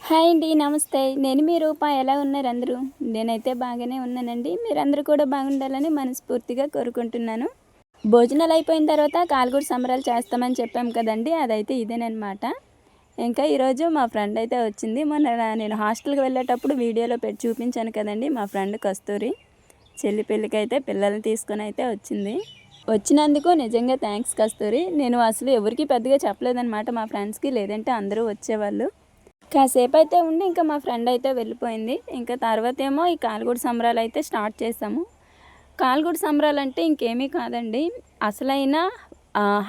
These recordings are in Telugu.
హాయ్ అండి, నమస్తే. నేను మీ రూప. ఎలా ఉన్నారు అందరూ? నేనైతే బాగానే ఉన్నానండి. మీరందరూ కూడా బాగుండాలని మనస్ఫూర్తిగా కోరుకుంటున్నాను. భోజనాలు అయిపోయిన తర్వాత కాలుగుడి సంబరాలు చేస్తామని చెప్పాం కదండి, అదైతే ఇదేనమాట. ఇంకా ఈరోజు మా ఫ్రెండ్ అయితే వచ్చింది. మొన్న నేను హాస్టల్కి వెళ్ళేటప్పుడు వీడియోలో పెట్టి చూపించాను కదండి, మా ఫ్రెండ్ కస్తూరి చెల్లి పెళ్ళికి అయితే పిల్లల్ని తీసుకొని అయితే వచ్చింది. వచ్చినందుకు నిజంగా థ్యాంక్స్ కస్తూరి. నేను అసలు ఎవరికి పెద్దగా చెప్పలేదన్నమాట మా ఫ్రెండ్స్కి, లేదంటే అందరూ వచ్చేవాళ్ళు. కాసేపు అయితే ఉండి ఇంకా మా ఫ్రెండ్ అయితే వెళ్ళిపోయింది. ఇంకా తర్వాత ఏమో ఈ కాలుగుడి సంబరాలు అయితే స్టార్ట్ చేసాము. కాలుగుడి సంబరాలు అంటే ఇంకేమీ కాదండి, అసలైన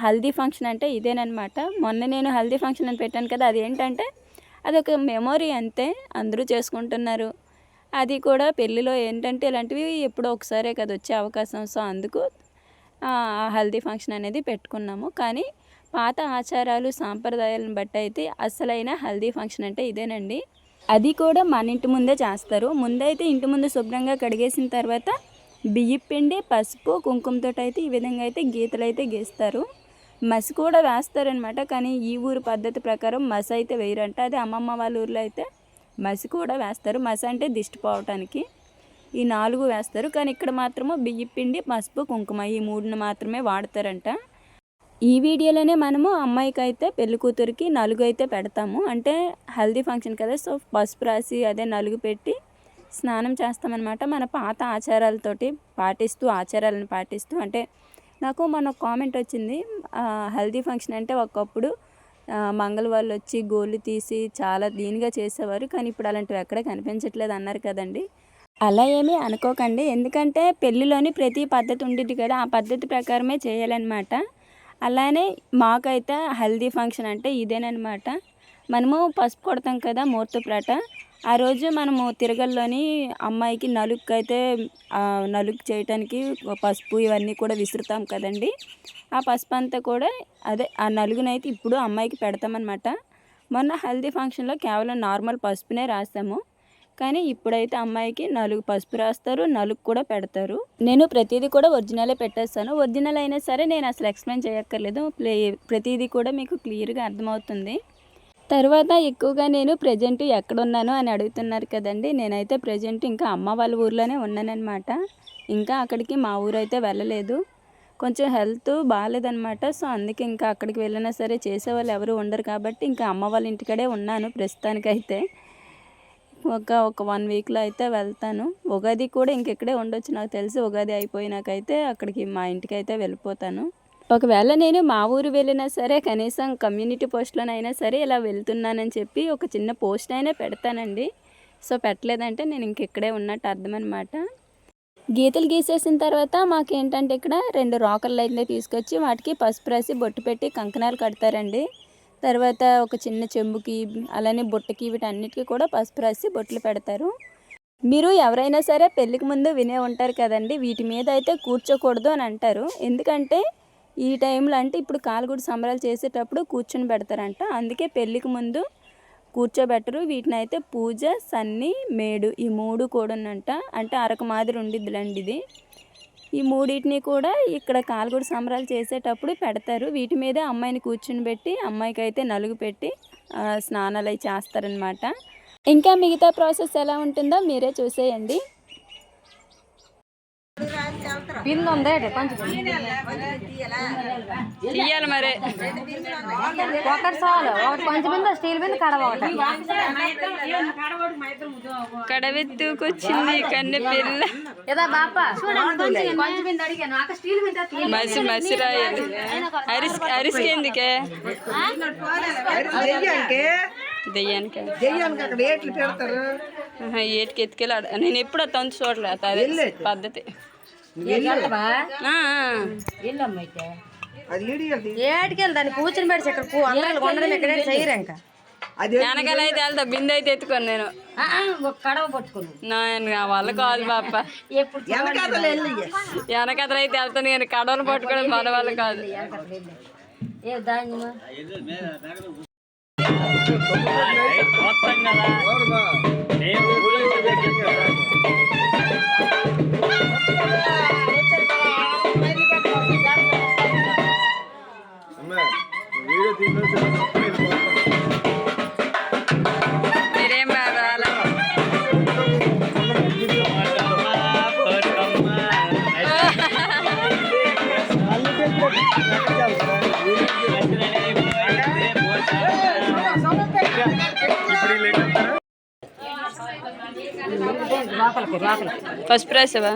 హల్దీ ఫంక్షన్ అంటే ఇదేనమాట. మొన్న నేను హల్దీ ఫంక్షన్ అని పెట్టాను కదా, అదేంటంటే అదొక మెమొరీ అంతే. అందరూ చేసుకుంటున్నారు. అది కూడా పెళ్ళిలో ఏంటంటే ఇలాంటివి ఎప్పుడో ఒకసారే కదా వచ్చే అవకాశం. సో అందుకు హల్దీ ఫంక్షన్ అనేది పెట్టుకున్నాము. కానీ పాత ఆచారాలు సాంప్రదాయాలను బట్టి అయితే అసలైన హల్దీ ఫంక్షన్ అంటే ఇదేనండి. అది కూడా మన ఇంటి ముందే చేస్తారు. ముందైతే ఇంటి ముందు శుభ్రంగా కడిగేసిన తర్వాత బియ్యం పిండి, పసుపు, కుంకుమతో అయితే ఈ విధంగా అయితే గీతలు అయితే గీస్తారు. మసి కూడా వేస్తారనమాట. కానీ ఈ ఊరు పద్ధతి ప్రకారం మసి అయితే వేయరంట. అది అమ్మమ్మ వాళ్ళ ఊర్లో అయితే మసి కూడా వేస్తారు. మసి అంటే దిష్టి పోవటానికి ఈ 4 వేస్తారు. కానీ ఇక్కడ మాత్రము బియ్యం పిండి, పసుపు, కుంకుమ ఈ 3ని మాత్రమే వాడతారంట. ఈ వీడియోలోనే మనము అమ్మాయికి అయితే పెళ్లి కూతురికి నలుగు అయితే పెడతాము. అంటే హల్దీ ఫంక్షన్ కదా, సో పసుపు రాసి అదే నలుగు పెట్టి స్నానం చేస్తామన్నమాట. మన పాత ఆచారాలతోటి ఆచారాలను పాటిస్తూ అంటే నాకు మొన్న కామెంట్ వచ్చింది, హల్దీ ఫంక్షన్ అంటే ఒకప్పుడు మంగళ వాళ్ళు వచ్చి గోళ్ళు తీసి చాలా దీనిగా చేసేవారు, కానీ ఇప్పుడు అలాంటివి ఎక్కడ కనిపించట్లేదు అన్నారు కదండి. అలా ఏమీ అనుకోకండి, ఎందుకంటే పెళ్ళిలోని ప్రతి పద్ధతి ఉండిద్ది కదా, ఆ పద్ధతి ప్రకారమే చేయాలన్నమాట. అలానే మాకైతే హల్దీ ఫంక్షన్ అంటే ఇదేనమాట. మనము పసుపు కొడతాం కదా ముహూర్తపురాట, ఆ రోజు మనము తిరగల్లోని అమ్మాయికి నలుగుకైతే నలుగు చేయటానికి పసుపు ఇవన్నీ కూడా విసురుతాం కదండి. ఆ పసుపు అంతా కూడా అదే ఆ నలుగునైతే ఇప్పుడు అమ్మాయికి పెడతామన్నమాట. మొన్న హల్దీ ఫంక్షన్లో కేవలం నార్మల్ పసుపునే రాసాము, కానీ ఇప్పుడైతే అమ్మాయికి నలుగు పసుపు రాస్తారు, నలుగు కూడా పెడతారు. నేను ప్రతిదీ కూడా ఒరిజినలే పెట్టేస్తాను. ఒరిజినల్ అయినా సరే నేను అసలు ఎక్స్ప్లెయిన్ చేయక్కర్లేదు, ప్రతిదీ కూడా మీకు క్లియర్గా అర్థమవుతుంది. తర్వాత ఎక్కువగా నేను ప్రజెంట్ ఎక్కడున్నాను అని అడుగుతున్నారు కదండి. నేనైతే ప్రజెంట్ ఇంకా అమ్మ వాళ్ళ ఊర్లోనే ఉన్నానన్నమాట. ఇంకా అక్కడికి మా ఊరైతే వెళ్ళలేదు. కొంచెం హెల్త్ బాగాలేదనమాట. సో అందుకే ఇంకా అక్కడికి వెళ్ళినా సరే చేసేవాళ్ళు ఎవరు ఉండరు కాబట్టి ఇంకా అమ్మ వాళ్ళ ఇంటికడే ఉన్నాను ప్రస్తుతానికైతే. ఒక 1 వీక్లో అయితే వెళ్తాను. ఉగాది కూడా ఇంకెక్కడే ఉండొచ్చు నాకు తెలిసి. ఉగాది అయిపోయినాకైతే అక్కడికి మా ఇంటికి అయితే వెళ్ళిపోతాను. ఒకవేళ నేను మా ఊరు వెళ్ళినా సరే కనీసం కమ్యూనిటీ పోస్ట్లోనైనా సరే ఇలా వెళ్తున్నానని చెప్పి ఒక చిన్న పోస్ట్ అయినా పెడతానండి. సో పెట్టలేదంటే నేను ఇంకెక్కడే ఉన్నట్టు అర్థమనమాట. గీతలు గీసేసిన తర్వాత మాకేంటంటే ఇక్కడ 2 రాకర్లు అయితే తీసుకొచ్చి వాటికి పసుపు రాసి బొట్టు పెట్టి కంకణాలు కడతారండి. తర్వాత ఒక చిన్న చెంబుకి అలానే బుట్టకి వీటన్నిటికీ కూడా పసుపు రాసి బొట్లు పెడతారు. మీరు ఎవరైనా సరే పెళ్ళికి ముందు వినే ఉంటారు కదండి, వీటి మీద అయితే కూర్చోకూడదు అని అంటారు. ఎందుకంటే ఈ టైంలో అంటే ఇప్పుడు కాలుగుడి సంబరాలు చేసేటప్పుడు కూర్చొని పెడతారంట. అందుకే పెళ్ళికి ముందు కూర్చోబెట్టరు. వీటిని అయితే పూజ, సన్ని, మేడు ఈ 3 కూడానంట. అంటే అరకు మాదిరి ఉండిద్దిలండి ఇది. ఈ 3టిని కూడా ఇక్కడ కాలుగుడి సంబరాలు చేసేటప్పుడు పెడతారు. వీటి మీద అమ్మాయిని కూర్చుని పెట్టి అమ్మాయికి అయితే నలుగు పెట్టి స్నానాలు అవి చేస్తారనమాట. ఇంకా మిగతా ప్రాసెస్ ఎలా ఉంటుందో మీరే చూసేయండి. తీయాలి మరి ఒకటి చాలు, ఒకటి కొంచెం బిందు స్టీల్ బిందు కడవ ఒకటి కడవెత్తుకొచ్చింది కన్నె పిల్ల. ఏదా బాపా కొంచెం బిందు అడిగాను, స్టీల్ బిందు మసి మసి రాయాలి. అరిసికి ఎందుకే? దెయ్యానికి ఏటికి ఎత్తుకెళ్ళి నేను ఎప్పుడు అతను చూడలేదు. అదే పద్ధతి. ఏటికెళ్ళి దాన్ని కూర్చుని పెడిచి ఇక్కడ అందరూ కొండలు ఇక్కడ చేయరు. ఇంకా వెనకాల అయితే వెళ్తా, బిందె అయితే ఎత్తుకోను నేను. కడవ పట్టుకుని నా వల్ల కాదు పాప. వెనకతలు అయితే వెళ్తాను, నేను కడవలు పట్టుకోవడం మన వల్ల కాదు. ఏ దాని లోపలికి లోపలికి ఫస్ట్ ప్రైజవా?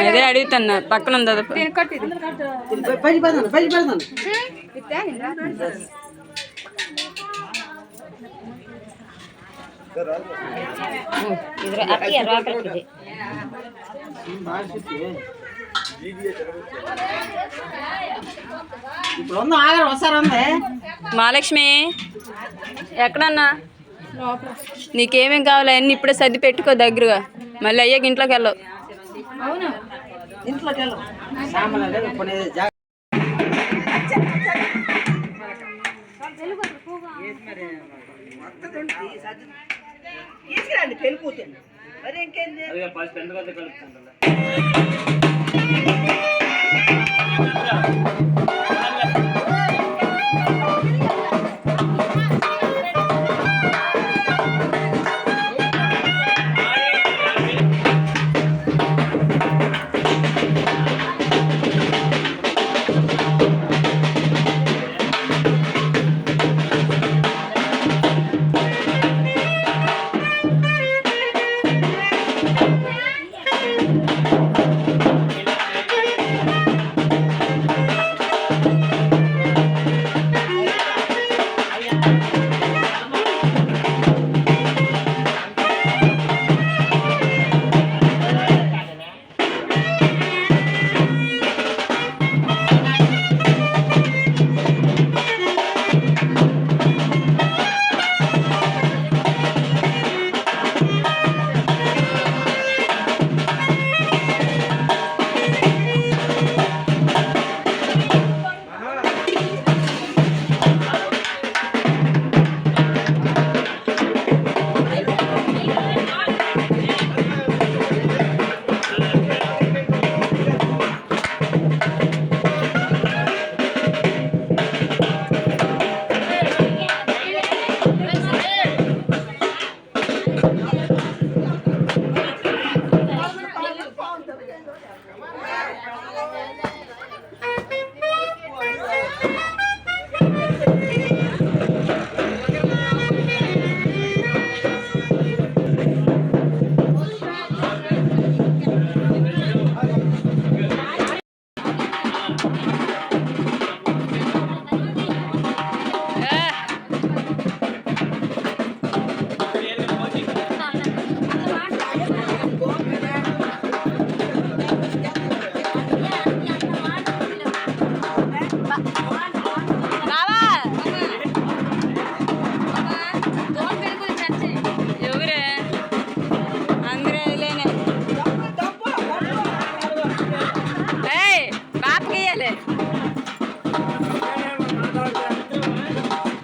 అదే అడుగుతున్నా, పక్కన ఉంది అది. మహాలక్ష్మి ఎక్కడన్నా? నీకేమేం కావాలి అన్నీ ఇప్పుడే సర్ది పెట్టుకో దగ్గరగా, మళ్ళీ అయ్యాక ఇంట్లోకి వెళ్ళవు.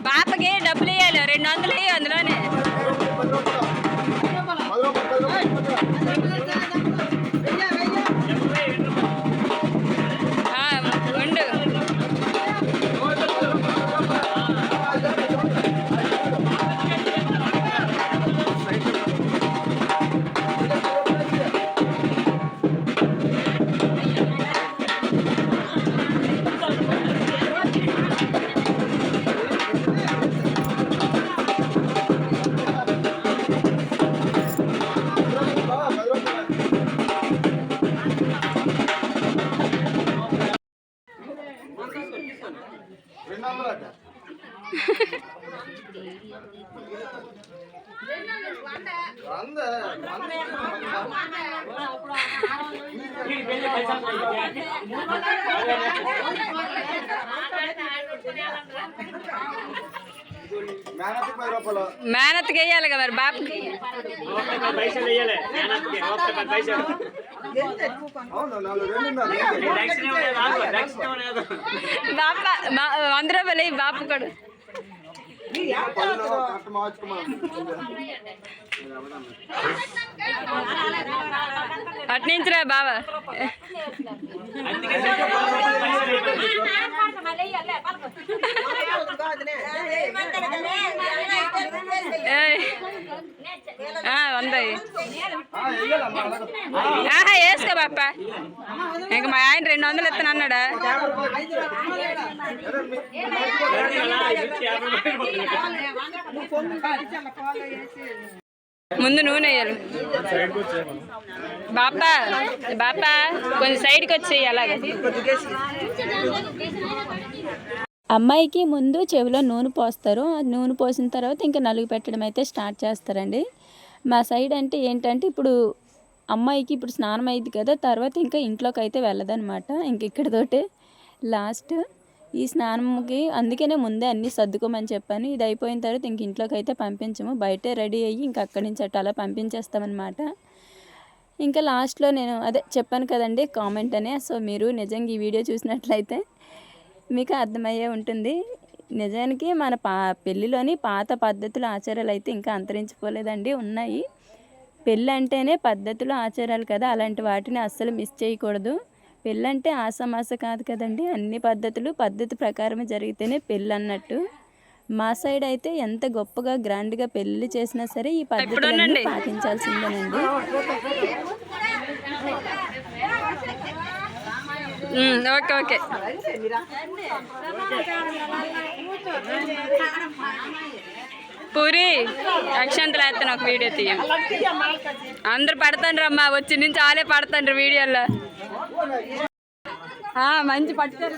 పాపకి డబ్బులు ఇవ్వాలి, 200 ఇవ్వాలి అందులోనే. ఉండు. మేనత్కి వేయాలి కదా మరి బాపుకి. బాప 100 రూపాయలు బాపు కూడా. అట్నుంచిరా బావా. వందయి వేసుకో బాప్ప. ఇంక మా ఆయన 200 ఇస్తాను అన్నాడా? ముందు నూనె వేయాలి. బాపా బాపా కొంచెం సైడ్కి వచ్చేయి. అలాగే అమ్మాయికి ముందు చెవిలో నూనె పోస్తారు. నూనె పోసిన తర్వాత ఇంకా నలుగు పెట్టడం అయితే స్టార్ట్ చేస్తారండి. మా సైడ్ అంటే ఏంటంటే ఇప్పుడు అమ్మాయికి ఇప్పుడు స్నానం అయింది కదా, తర్వాత ఇంకా ఇంట్లోకి అయితే వెళ్ళదనమాట. ఇంక ఇక్కడితోటే లాస్ట్ ఈ స్నానంకి. అందుకనే ముందే అన్నీ సర్దుకోమని చెప్పాను. ఇది అయిపోయిన తర్వాత ఇంక ఇంట్లోకి అయితే పంపించము, బయటే రెడీ అయ్యి ఇంక అక్కడి నుంచి అట్లా అలా పంపించేస్తామన్నమాట. ఇంకా లాస్ట్లో నేను అదే చెప్పాను కదండి కామెంట్ అనే. సో మీరు నిజంగా ఈ వీడియో చూసినట్లయితే మీకు అర్థమయ్యే ఉంటుంది. నిజానికి మన పెళ్ళిలోని పాత పద్ధతులు ఆచారాలు అయితే ఇంకా అంతరించిపోలేదండి, ఉన్నాయి. పెళ్ళి అంటేనే పద్ధతులు ఆచారాలు కదా, అలాంటి వాటిని అస్సలు మిస్ చేయకూడదు. పెళ్ళి అంటే ఆసమాస కాదు కదండి, అన్ని పద్ధతి ప్రకారమే జరిగితేనే పెళ్ళి అన్నట్టు. మా సైడ్ అయితే ఎంత గొప్పగా గ్రాండ్గా పెళ్ళి చేసినా సరే ఈ పద్ధతులన్నీ పాటించాల్సిందేనండి. Okay okay. పూరి అక్షంతలు వేస్తాను, ఒక వీడియో తీయ. అందరు పడతాండ్రు అమ్మా, వచ్చి నుంచి ఆలే పడతాండ్రు వీడియోలో. మంచి పట్టుతారు.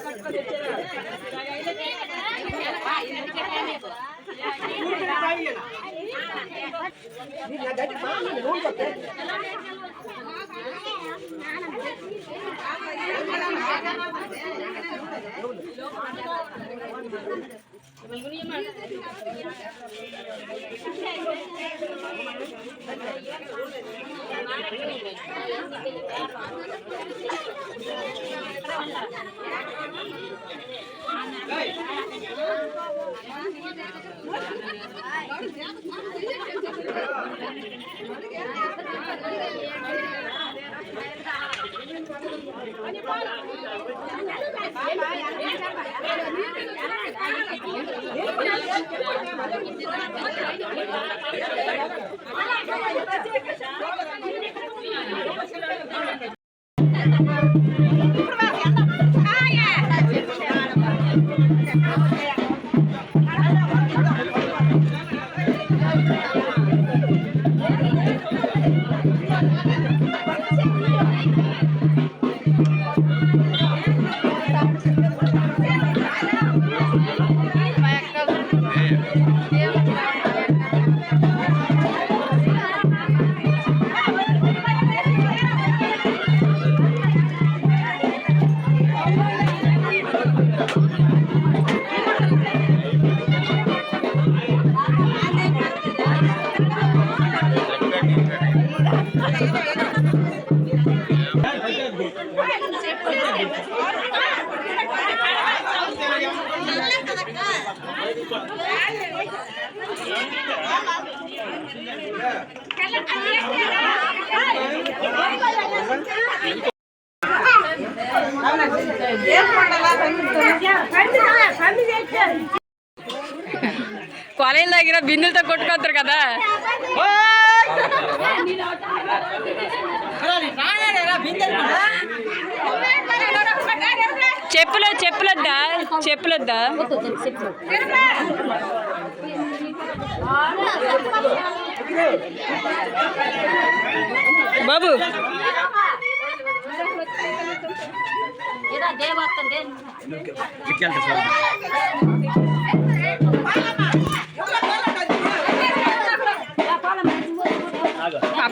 కొలైల దగ్గర బిందులతో కొట్టుకొస్తారు కదా. చెప్పులొద్దా బాబు?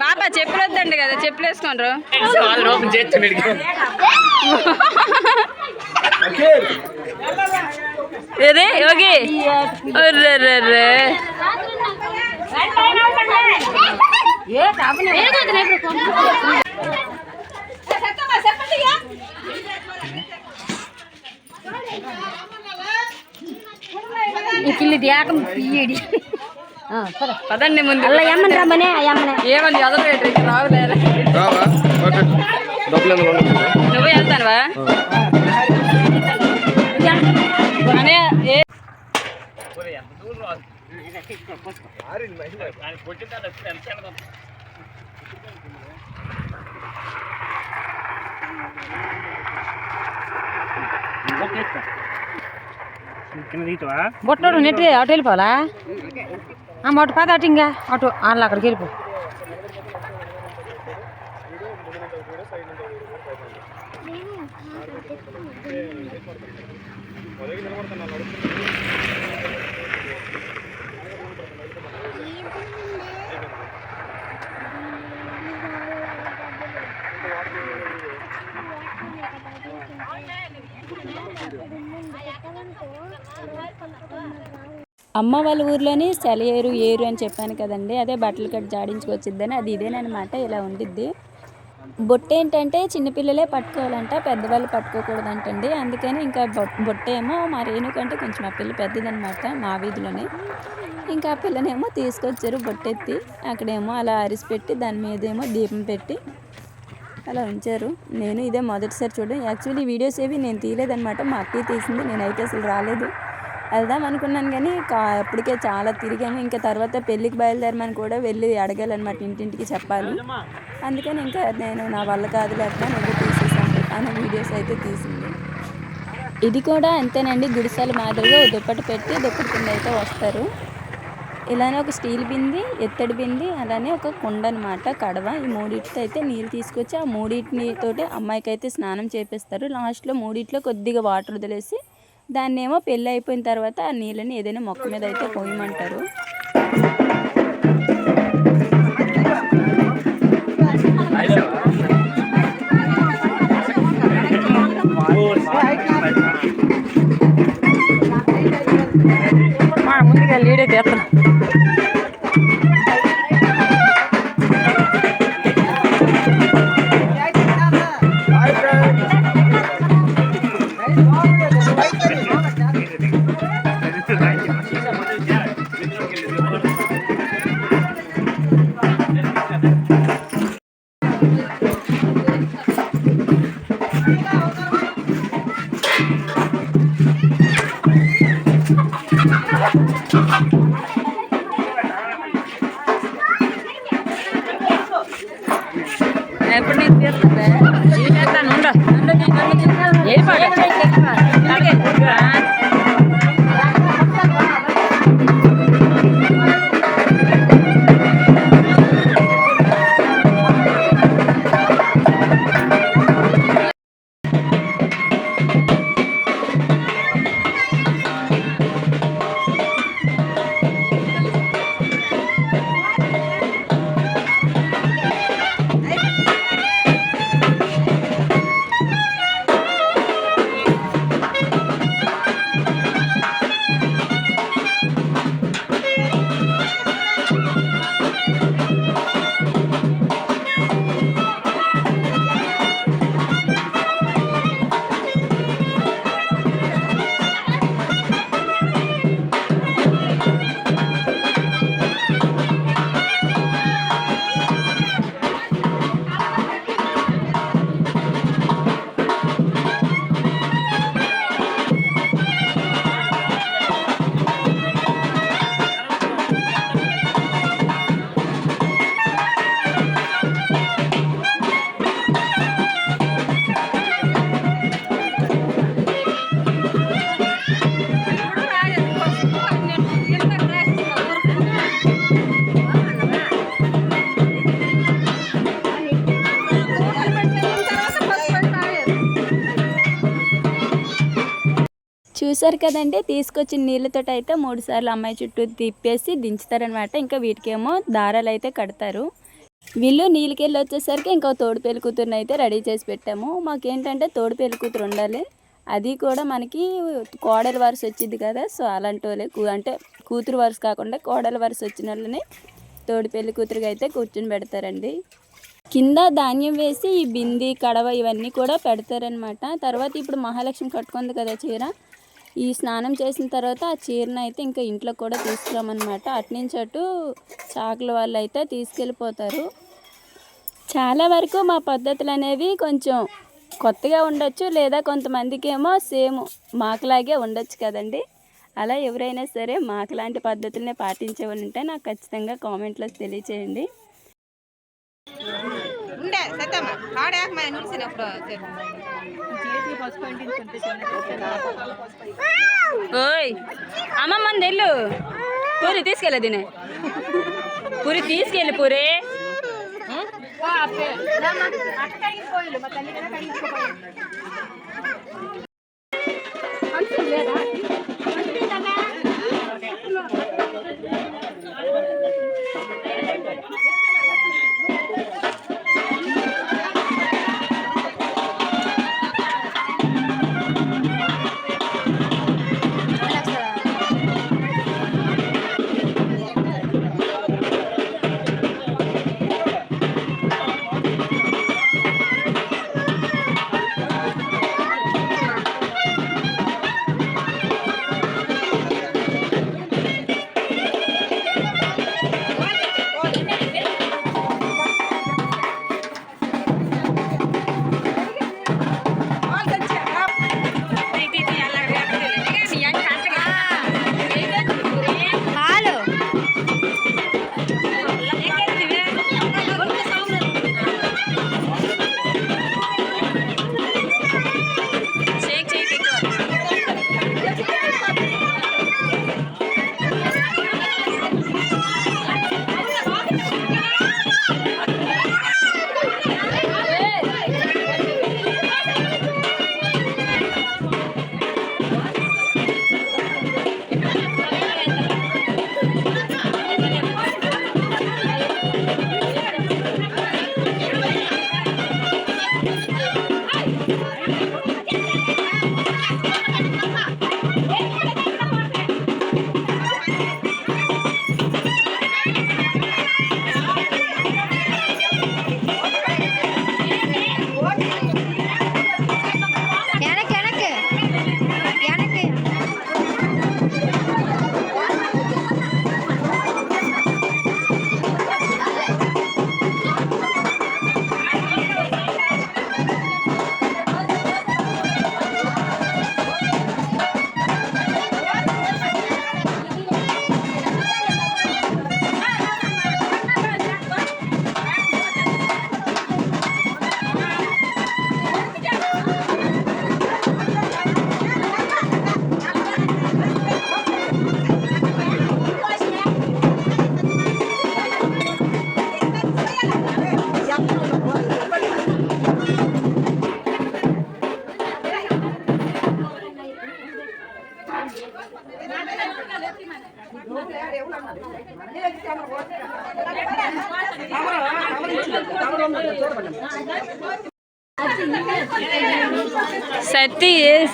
బాబా చెప్పులొద్దండి కదా, చెప్పులు వేసుకోండ్రు. ఏదే యోగి పదండి ముందు. ఏమని రావులే. నువ్వే వెళ్తానువా బొట్టోడు నెట్టి అటు వెళ్ళిపోవాలా అటు కాదు అటు ఇంకా అటు వాళ్ళు అక్కడికి వెళ్ళిపో అమ్మ వాళ్ళ ఊర్లోని సెలయేరు ఏరు అని చెప్పాను కదండి, అదే బట్టలు కట్టి జాడించుకొచ్చిద్దని అది ఇదేనమాట. ఇలా ఉండిద్ది. బొట్ట ఏంటంటే చిన్నపిల్లలే పట్టుకోవాలంట, పెద్దవాళ్ళు పట్టుకోకూడదంటండి. అందుకని ఇంకా బొట్ట ఏమో మా రేణు కంటే కొంచెం ఆ పిల్ల పెద్దదనమాట మా వీధిలోనే. ఇంకా ఆ పిల్లనేమో తీసుకొచ్చారు బొట్టెత్తి, అక్కడేమో అలా అరిసిపెట్టి దాని మీదేమో దీపం పెట్టి అలా ఉంచారు. నేను ఇదే మొదటిసారి చూడడం. యాక్చువల్లీ వీడియోస్ ఏవి నేను తీయలేదనమాట, మా అక్కయ్య తీసింది. నేనైతే అసలు రాలేదు, వెళ్దాం అనుకున్నాను కానీ అప్పటికే చాలా తిరిగాము. ఇంకా తర్వాత పెళ్ళికి బయలుదేరమని కూడా వెళ్ళి అడగాలన్నమాట, ఇంటింటికి చెప్పాలి. అందుకని ఇంకా నేను నా వల్ల కాదు లేక నువ్వు తీసేసాను అనే వీడియోస్ అయితే తీసింది. ఇది కూడా అంతేనండి, గుడిసెల మాదిరిగా దుప్పటి పెట్టి దుప్పటి కింద అయితే వస్తారు. ఇలానే ఒక స్టీల్ బింది, ఎత్తడి బింది, అలానే ఒక కుండ అనమాట, కడవ. ఈ మూడింటితో అయితే నీళ్ళు తీసుకొచ్చి ఆ మూడింటితోటి అమ్మాయికి అయితే స్నానం చేపిస్తారు. లాస్ట్లో మూడింటిలో కొద్దిగా వాటర్ వదిలేసి దాన్నేమో పెళ్ళి అయిపోయిన తర్వాత ఆ నీళ్ళని ఏదైనా మొక్క మీద అయితే పోయమంటారు. ముందుగా లీడే చేస్తాను. ఎప్పుడు నేను తీస్తాను చూసారు కదండి, తీసుకొచ్చిన నీళ్ళతో అయితే 3 సార్లు అమ్మాయి చుట్టూ తిప్పేసి దించుతారనమాట. ఇంకా వీటికేమో దారాలు అయితే కడతారు. వీళ్ళు నీళ్ళకి వెళ్ళి వచ్చేసరికి ఇంకా తోడు పెళ్లి కూతురుని అయితే రెడీ చేసి పెట్టాము. మాకేంటంటే తోడు పెళ్లి కూతురు ఉండాలి, అది కూడా మనకి కోడల వరుస వచ్చింది కదా, సో అలాంటి వాళ్ళే అంటే కూతురు వరుస కాకుండా కోడల వరుస వచ్చిన వాళ్ళని తోడు పెళ్లి కూతురుగా అయితే కూర్చుని పెడతారండి. కింద ధాన్యం వేసి ఈ బింది కడవ ఇవన్నీ కూడా పెడతారనమాట. తర్వాత ఇప్పుడు మహాలక్ష్మి కట్టుకుంది కదా చీర, ఈ స్నానం చేసిన తర్వాత ఆ చీరను అయితే ఇంకా ఇంట్లో కూడా తీసుకురామన్నమాట. అటునుంచి అటు చాకుల వాళ్ళు అయితే తీసుకెళ్ళిపోతారు. చాలా వరకు మా పద్ధతులు అనేవి కొంచెం కొత్తగా ఉండొచ్చు, లేదా కొంతమందికి ఏమో సేమ్ మాకులాగే ఉండొచ్చు కదండి. అలా ఎవరైనా సరే మాకులాంటి పద్ధతులనే పాటించే వాళ్ళు ఉంటే నాకు ఖచ్చితంగా కామెంట్లో తెలియచేయండి. ఓయ్ అమ్మమ్మంది వెళ్ళు, పూరి తీసుకెళ్ళ దీనే, పూరి తీసుకెళ్ళి పూరి.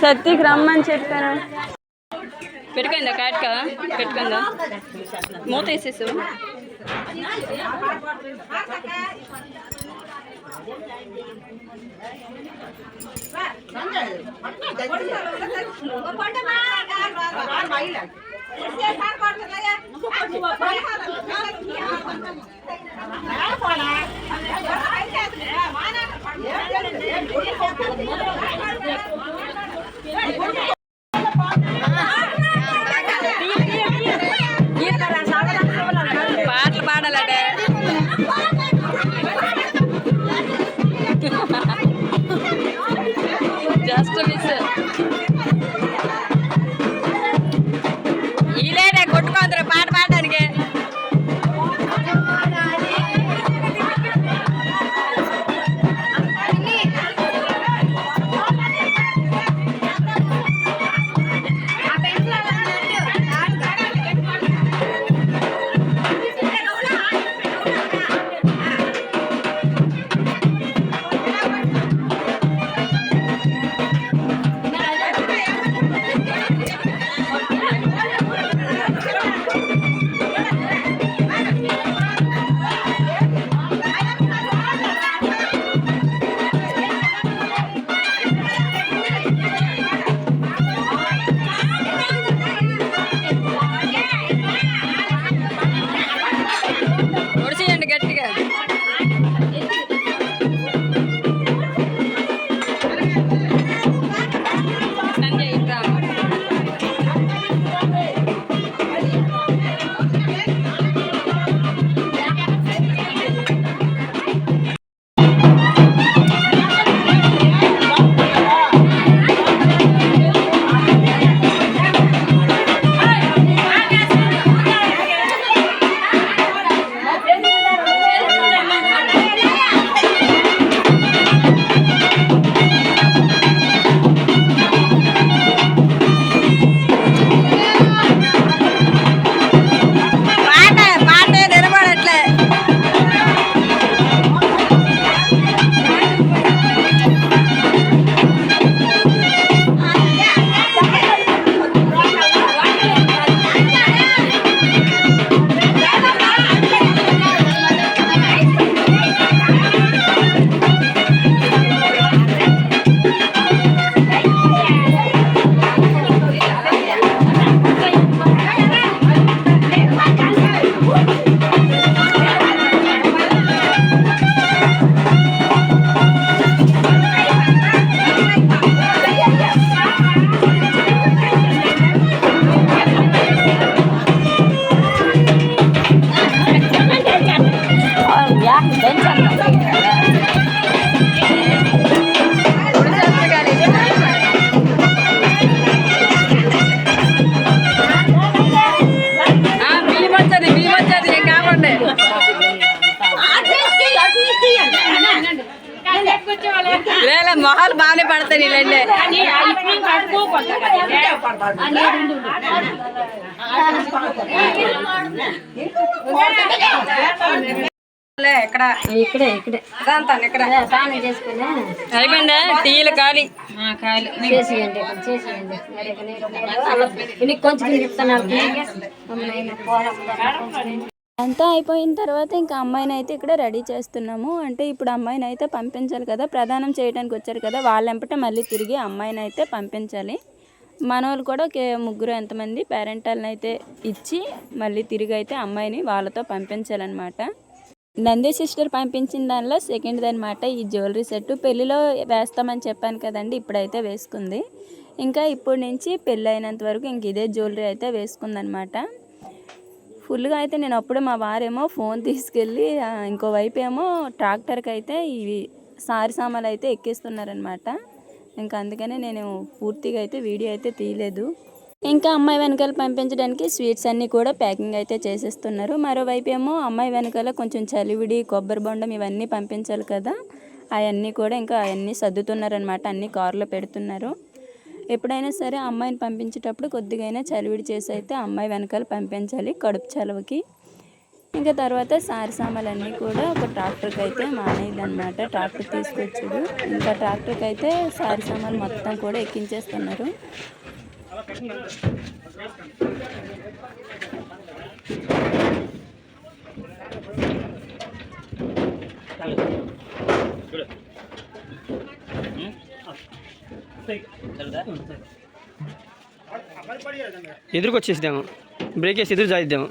సత్తికి రమ్మని చెప్పాను. పెట్టుకుందా కాటుక, పెట్టుకుందా, మూత వేసేసు. పాటలు పాడాలంటే జస్ట్ మిస్. ఈలేనే కొట్టుకోందరు పాట పాడడానికి. లేదా మొహాలు బాగానే పడతాయి నీళ్ళండి. అయిపోయిందా టీలు ఖాళీ. అంతా అయిపోయిన తర్వాత ఇంకా అమ్మాయిని అయితే ఇక్కడ రెడీ చేస్తున్నాము. అంటే ఇప్పుడు అమ్మాయిని అయితే పంపించాలి కదా, ప్రదానం చేయడానికి వచ్చారు కదా, వాళ్ళెంపటే మళ్ళీ తిరిగి అమ్మాయిని అయితే పంపించాలి. మనోళ్ళు కూడా ముగ్గురు ఎంతమంది పేరెంటాలను అయితే ఇచ్చి మళ్ళీ తిరిగి అయితే అమ్మాయిని వాళ్ళతో పంపించాలన్నమాట. నంది సిస్టర్ పంపించిన దానిలో సెకండ్ది అనమాట ఈ జ్యువెలరీ సెట్. పెళ్ళిలో వేస్తామని చెప్పాను కదండి, ఇప్పుడైతే వేసుకుంది. ఇంకా ఇప్పుడు నుంచి పెళ్ళి అయినంత వరకు ఇంక ఇదే జ్యువెలరీ అయితే వేసుకుందనమాట. ఫుల్గా అయితే నేను అప్పుడే మా వారేమో ఫోన్ తీసుకెళ్ళి ఇంకోవైపు ఏమో ట్రాక్టర్కి అయితే ఇవి సారి సామాన్లు అయితే ఎక్కిస్తున్నారనమాట. ఇంకా అందుకనే నేను పూర్తిగా అయితే వీడియో అయితే తీయలేదు. ఇంకా అమ్మాయి వెనకాల పంపించడానికి స్వీట్స్ అన్నీ కూడా ప్యాకింగ్ అయితే చేసేస్తున్నారు. మరోవైపు ఏమో అమ్మాయి వెనకాల కొంచెం చలివిడి, కొబ్బరి బొండం ఇవన్నీ పంపించాలి కదా, అవన్నీ కూడా ఇంకా అవన్నీ సర్దుతున్నారనమాట. అన్నీ కారులో పెడుతున్నారు. ఎప్పుడైనా సరే అమ్మాయిని పంపించేటప్పుడు కొద్దిగా చలివిడి చేసి అయితే అమ్మాయి వెనకాల పంపించాలి కడుపు చలవకి. ఇంకా తర్వాత సారి సామాన్లన్నీ కూడా ఒక ట్రాక్టర్కి అయితే మానేది అనమాట. ట్రాక్టర్ తీసుకొచ్చాడు. ఇంకా ట్రాక్టర్కి అయితే సారి సామాన్లు మొత్తం కూడా ఎక్కించేస్తున్నారు. ఎదురుకు వచ్చేసిద్దాము, బ్రేక్ వేసి ఎదురు జాయిద్దాము.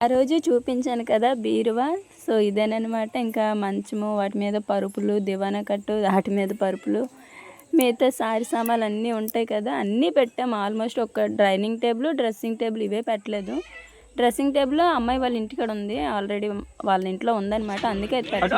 ఆ రోజు చూపించాను కదా బీరువా, సో ఇదేనమాట. ఇంకా మంచము, వాటి మీద పరుపులు, దివానా కట్టు, వాటి మీద పరుపులు, మిగతా సారి సామాన్లు అన్నీ ఉంటాయి కదా, అన్నీ పెట్టాము. ఆల్మోస్ట్ ఒక డైనింగ్ టేబుల్, డ్రెస్సింగ్ టేబుల్ ఇవే పెట్టలేదు. డ్రెస్సింగ్ టేబుల్ అమ్మాయి వాళ్ళ ఇంటికాడ ఉంది, ఆల్రెడీ వాళ్ళ ఇంట్లో ఉందన్నమాట, అందుకే తాడు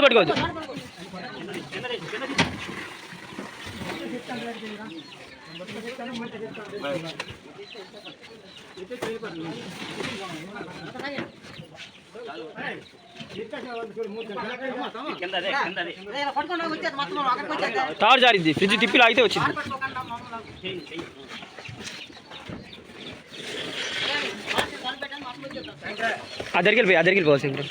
పట్టుకోవద్దు. తాడు జారిద్ది, ఫ్రిడ్జ్ తిప్పి లాగితే వచ్చింది. అద్దరికి వెళ్ళిపోవచ్చు. ఇంకా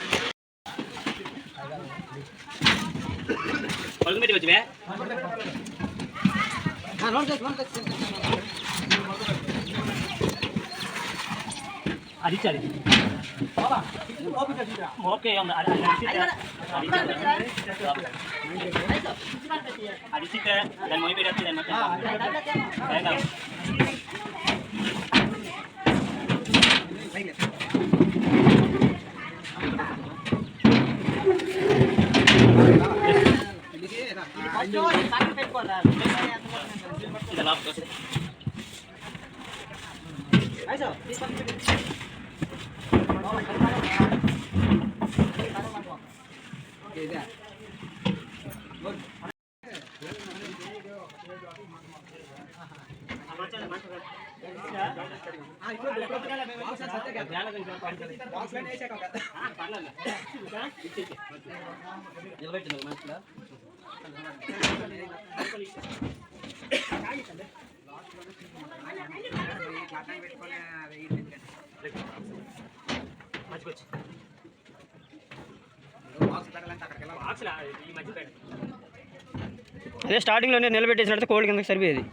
అదే స్టార్టింగ్లోనే నిలబెట్టేసినట్టు కోల్డ్ కిందకి సరిపోయేది.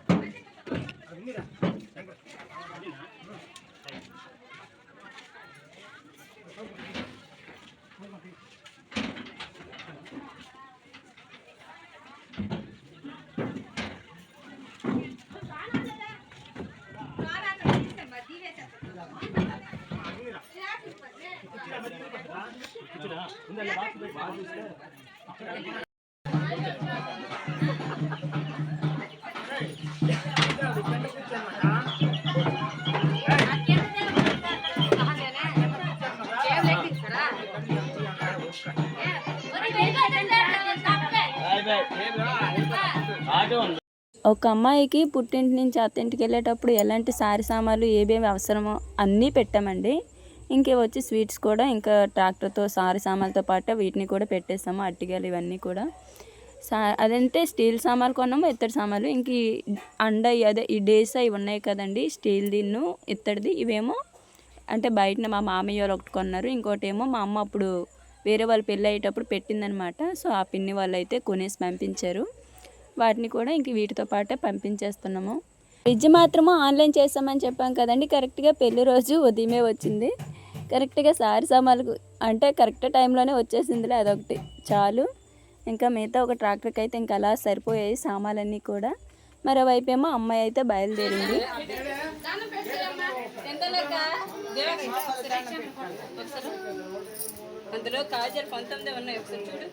ఒక అమ్మాయికి పుట్టింటి నుంచి అత్తింటికి వెళ్ళేటప్పుడు ఎలాంటి సారి సామాన్లు ఏమేమి అవసరమో అన్నీ పెట్టామండి. ఇంకే వచ్చి స్వీట్స్ కూడా ఇంకా ట్రాక్టర్తో సారి సామాన్లతో పాటు వీటిని కూడా పెట్టేస్తాము. అట్టిగాలు ఇవన్నీ కూడా అదంటే స్టీల్ సామాన్లు కొన్నాము, ఇత్తడి సామాన్లు. ఇంక అదే ఈ డేస్ అవి ఉన్నాయి కదండి, స్టీల్ దిన్ను ఇత్తడిది. ఇవేమో అంటే బయటన మా మామయ్య వాళ్ళు ఒకటి కొన్నారు, ఇంకోటి ఏమో మా అమ్మ అప్పుడు వేరే వాళ్ళు పెళ్ళి అయ్యేటప్పుడు పెట్టిందనమాట. సో ఆ పిన్ని వాళ్ళు అయితే కొనేసి పంపించారు. వాటిని కూడా ఇంక వీటితో పాటే పంపించేస్తున్నాము. ఫ్రిడ్జ్ మాత్రము ఆన్లైన్ చేస్తామని చెప్పాం కదండి, కరెక్ట్గా పెళ్లి రోజు ఉదయమే వచ్చింది. కరెక్ట్గా సారి సామాన్లు అంటే కరెక్ట్ టైంలోనే వచ్చేసిందిలే, అదొకటి చాలు. ఇంకా మిగతా ఒక ట్రాక్టర్కి అయితే ఇంకా అలా సరిపోయాయి సామాన్లన్నీ కూడా. మరోవైపు ఏమో అమ్మాయి అయితే బయలుదేరింది. అందులో కాజల్ 19 ఉన్నాయి, ఒకసారి చూడు.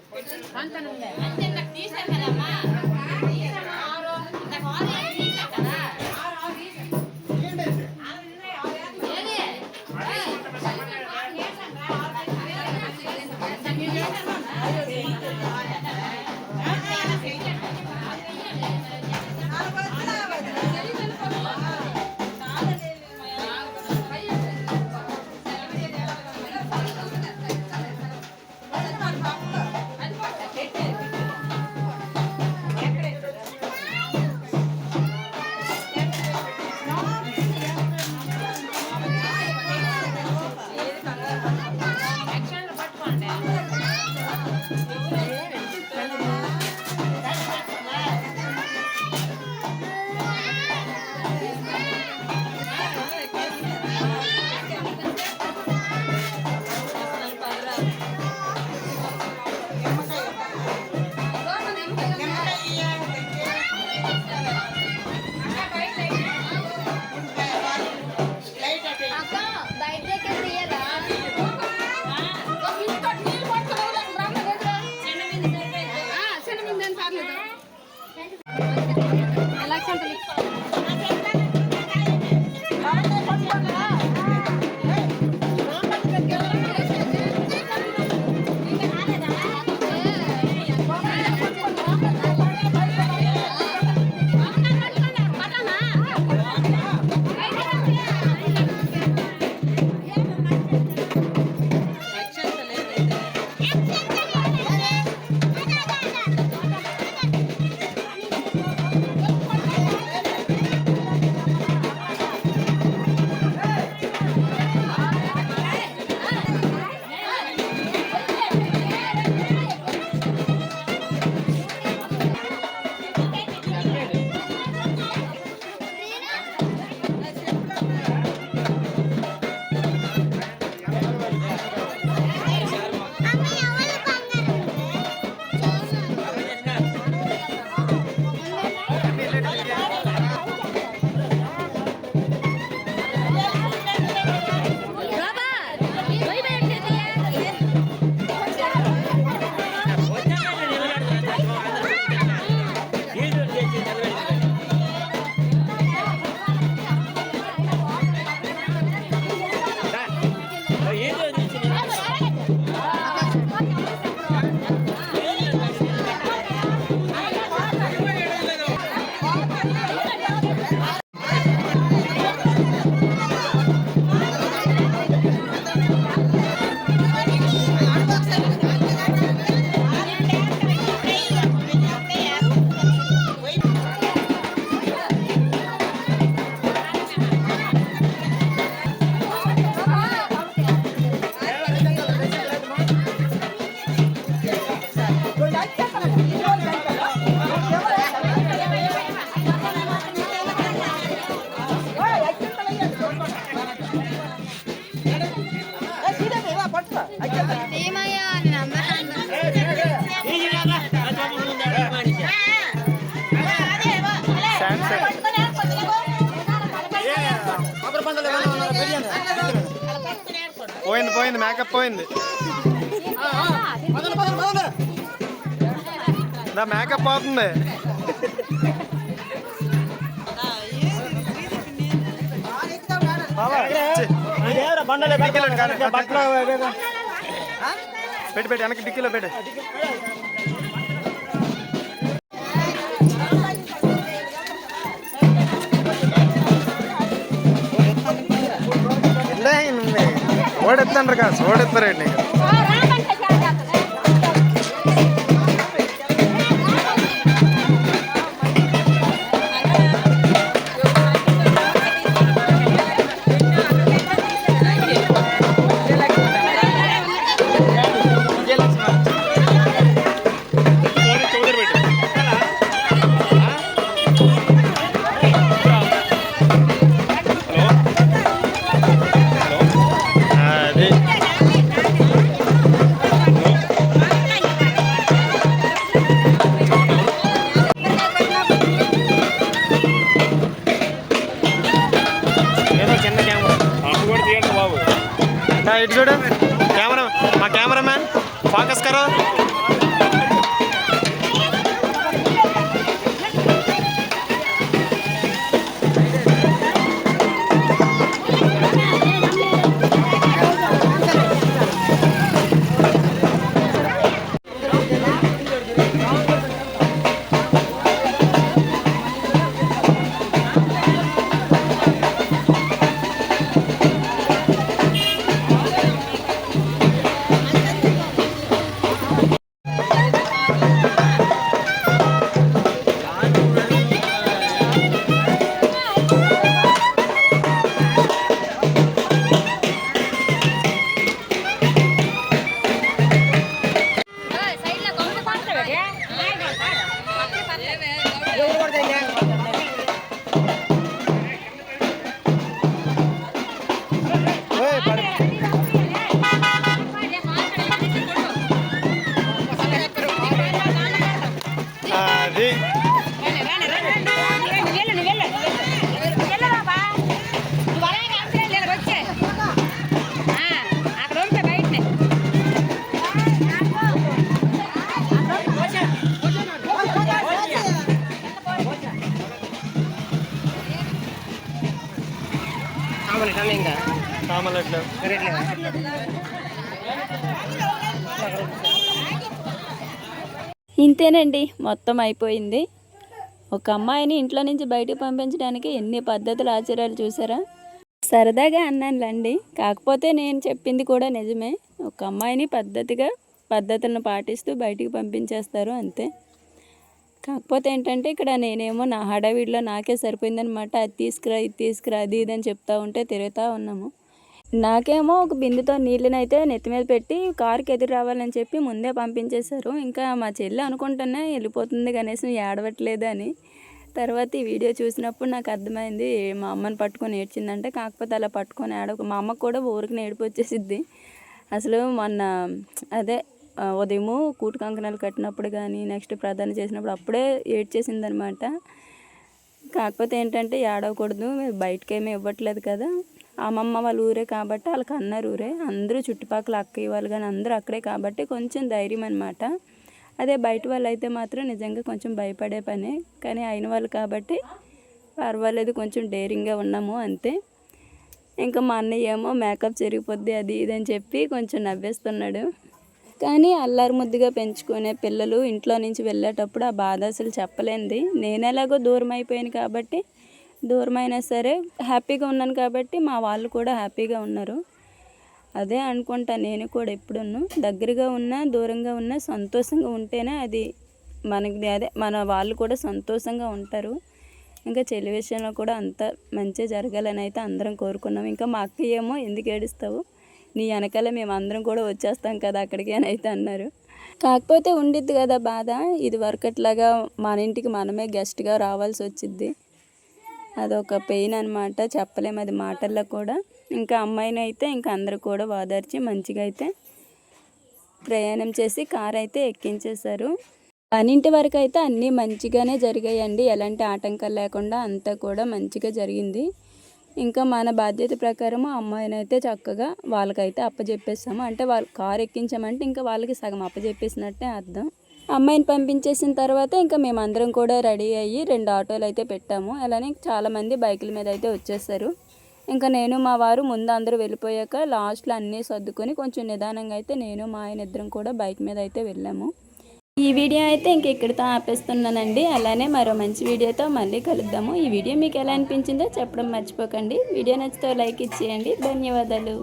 పోయింది మేకప్ పోయింది. నా మేకప్ పోతుంది. పెట్టి పెట్టి వెనక్కి డిక్కీలో పెట్టి. ఓడెత్తండ్రు కాదు ఓడెత్తారండి. ఇటు చూడు కెమెరా, మా కెమెరామ్యాన్ ఫోకస్ కరో. ఇంతేనండి, మొత్తం అయిపోయింది. ఒక అమ్మాయిని ఇంట్లో నుంచి బయటకు పంపించడానికి ఎన్ని పద్ధతులు ఆచారాలు చూసారా. సరదాగా అన్నానులేండి, కాకపోతే నేను చెప్పింది కూడా నిజమే. ఒక అమ్మాయిని పద్ధతులను పాటిస్తూ బయటికి పంపించేస్తారు అంతే. కాకపోతే ఏంటంటే ఇక్కడ నేనేమో నా హడావిడిలో నాకే సరిపోయిందనమాట. అది తీసుకురా ఇది తీసుకురా అది ఇదని చెప్తా ఉంటే తిరుగుతూ ఉన్నాము. నాకేమో ఒక బిందుతో నీళ్ళనైతే నెత్తి మీద పెట్టి కారుకి ఎదురు రావాలని చెప్పి ముందే పంపించేశారు. ఇంకా మా చెల్లి అనుకుంటున్నా వెళ్ళిపోతుంది కనీసం ఏడవట్లేదు అని. తర్వాత ఈ వీడియో చూసినప్పుడు నాకు అర్థమైంది మా అమ్మని పట్టుకొని ఏడ్చిందంటే. కాకపోతే అలా పట్టుకొని ఏడవక మా అమ్మకు కూడా ఊరికి ఏడుపు వచ్చేసిద్ది. అసలు మొన్న అదే ఉదయము కూటు కంకణాలు కట్టినప్పుడు కానీ నెక్స్ట్ ప్రధాన చేసినప్పుడు అప్పుడే ఏడ్చేసిందనమాట. కాకపోతే ఏంటంటే ఏడవకూడదు, బయటకేమీ ఇవ్వట్లేదు కదా, అమ్మమ్మ వాళ్ళ ఊరే కాబట్టి వాళ్ళకి అన్నారు ఊరే, అందరూ చుట్టుపక్కల అక్కయ్య వాళ్ళు కానీ అందరూ అక్కడే కాబట్టి కొంచెం ధైర్యం అనమాట. అదే బయట వాళ్ళు అయితే మాత్రం నిజంగా కొంచెం భయపడే పనే, కానీ అయిన వాళ్ళు కాబట్టి పర్వాలేదు, కొంచెం డేరింగ్గా ఉన్నాము అంతే. ఇంకా మా అన్నయ్య ఏమో మేకప్ చెరిగిపోద్ది అది ఇదని చెప్పి కొంచెం నవ్వేస్తున్నాడు. కానీ అల్లారు ముద్దుగా పెంచుకునే పిల్లలు ఇంట్లో నుంచి వెళ్ళేటప్పుడు ఆ బాధ అసలు చెప్పలేనిది. నేను ఎలాగో దూరం అయిపోయాను కాబట్టి, దూరమైనా సరే హ్యాపీగా ఉన్నాను కాబట్టి మా వాళ్ళు కూడా హ్యాపీగా ఉన్నారు. అదే అనుకుంటా నేను కూడా ఎప్పుడున్నా, దగ్గరగా ఉన్నా దూరంగా ఉన్నా సంతోషంగా ఉంటేనే అది మనకి అదే మన వాళ్ళు కూడా సంతోషంగా ఉంటారు. ఇంకా చెల్లి విషయంలో కూడా అంత మంచిగా జరగాలని అయితే అందరం కోరుకున్నాం. ఇంకా మా అక్కయ్య ఏమో ఎందుకు ఏడుస్తావు, నీ వెనకాల మేము అందరం కూడా వచ్చేస్తాం కదా అక్కడికి అని అయితే అన్నారు. కాకపోతే ఉండిద్ది కదా బాధ, ఇది వరకట్లాగా మన ఇంటికి మనమే గెస్ట్గా రావాల్సి వచ్చిద్ది, అదొక పెయిన్ అనమాట, చెప్పలేము అది మాటల్లో కూడా. ఇంకా అమ్మాయిని అయితే ఇంకా అందరూ కూడా ఓదార్చి మంచిగా అయితే ప్రయాణం చేసి కారు అయితే ఎక్కించేశారు. 12 వరకు అయితే అన్నీ మంచిగానే జరిగాయండి, ఎలాంటి ఆటంకాలు లేకుండా అంతా కూడా మంచిగా జరిగింది. ఇంకా మన బాధ్యత ప్రకారం ఆ అమ్మాయిని అయితే చక్కగా వాళ్ళకైతే అప్పచెప్పేస్తాము. అంటే వాళ్ళు కారు ఎక్కించామంటే ఇంకా వాళ్ళకి సగం అప్పచెప్పేసినట్టే అర్థం. అమ్మాయిని పంపించేసిన తర్వాత ఇంకా మేమందరం కూడా రెడీ అయ్యి 2 ఆటోలు అయితే పెట్టాము. అలానే చాలామంది బైకుల మీద అయితే వచ్చేసారు. ఇంకా నేను మా వారు ముందు అందరూ వెళ్ళిపోయాక లాస్ట్లో అన్నీ సర్దుకొని కొంచెం నిదానంగా అయితే నేను మా ఆయన ఇద్దరం కూడా బైక్ మీద అయితే వెళ్ళాము. ఈ వీడియో అయితే ఇంక ఇక్కడితో ఆపేస్తున్నానండి. అలానే మరో మంచి వీడియోతో మళ్ళీ కలుద్దాము. ఈ వీడియో మీకు ఎలా అనిపించిందో చెప్పడం మర్చిపోకండి. వీడియో నచ్చితే లైక్ ఇచ్చేయండి. ధన్యవాదాలు.